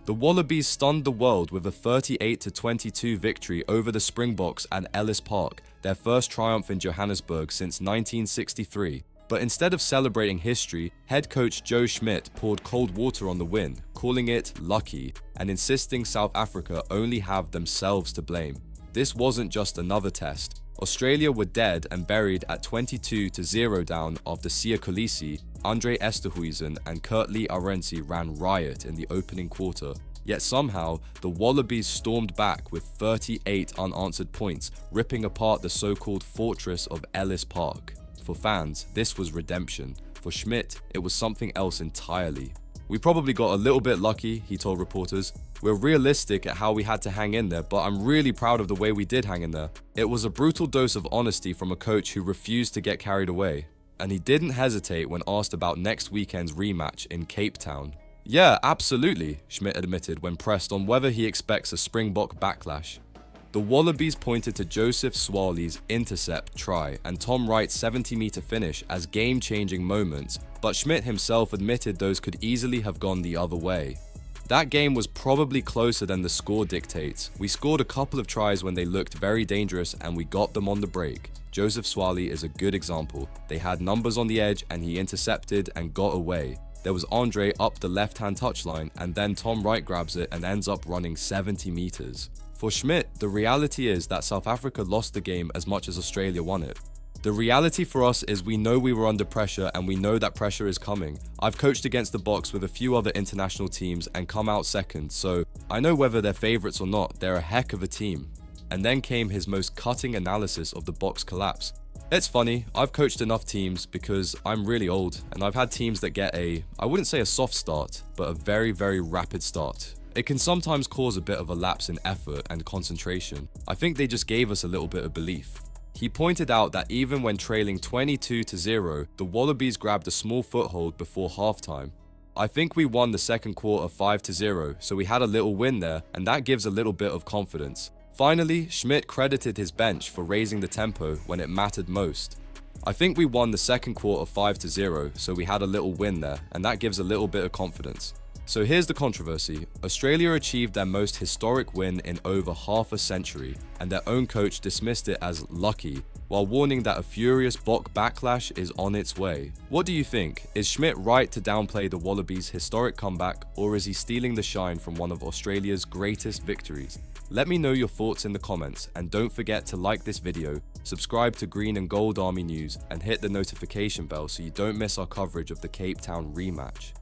The Wallabies stunned the world with a 38-22 victory over the Springboks at Ellis Park, their first triumph in Johannesburg since 1963. But instead of celebrating history, head coach Joe Schmidt poured cold water on the win, calling it lucky, and insisting South Africa only have themselves to blame. This wasn't just another test. Australia were dead and buried at 22-0 down after Siya Kolisi, Andre Esterhuizen and Kurt Lee Arendse ran riot in the opening quarter. Yet somehow, the Wallabies stormed back with 38 unanswered points, ripping apart the so-called fortress of Ellis Park. For fans, this was redemption. For Schmidt, it was something else entirely. "We probably got a little bit lucky," he told reporters. "We're realistic at how we had to hang in there, but I'm really proud of the way we did hang in there." It was a brutal dose of honesty from a coach who refused to get carried away. And he didn't hesitate when asked about next weekend's rematch in Cape Town. "Yeah, absolutely," Schmidt admitted when pressed on whether he expects a Springbok backlash. The Wallabies pointed to Joseph Swali's intercept try and Tom Wright's 70-meter finish as game-changing moments, but Schmidt himself admitted those could easily have gone the other way. "That game was probably closer than the score dictates. We scored a couple of tries when they looked very dangerous and we got them on the break." Joseph Swali is a good example. They had numbers on the edge and he intercepted and got away. There was Andre up the left-hand touchline and then Tom Wright grabs it and ends up running 70 meters. For Schmidt, the reality is that South Africa lost the game as much as Australia won it. "The reality for us is we know we were under pressure and we know that pressure is coming. I've coached against the Boks with a few other international teams and come out second, so I know whether they're favourites or not, they're a heck of a team." And then came his most cutting analysis of the Boks collapse. "It's funny, I've coached enough teams because I'm really old and I've had teams that get I wouldn't say a soft start, but a very, very rapid start. It can sometimes cause a bit of a lapse in effort and concentration. I think they just gave us a little bit of belief." He pointed out that even when trailing 22-0, the Wallabies grabbed a small foothold before halftime. "I think we won the second quarter 5-0, so we had a little win there, and that gives a little bit of confidence." Finally, Schmidt credited his bench for raising the tempo when it mattered most. "I think we won the second quarter 5-0, so we had a little win there, and that gives a little bit of confidence." So here's the controversy. Australia achieved their most historic win in over half a century, and their own coach dismissed it as lucky, while warning that a furious Bok backlash is on its way. What do you think? Is Schmidt right to downplay the Wallabies' historic comeback, or is he stealing the shine from one of Australia's greatest victories? Let me know your thoughts in the comments, and don't forget to like this video, subscribe to Green and Gold Army News, and hit the notification bell so you don't miss our coverage of the Cape Town rematch.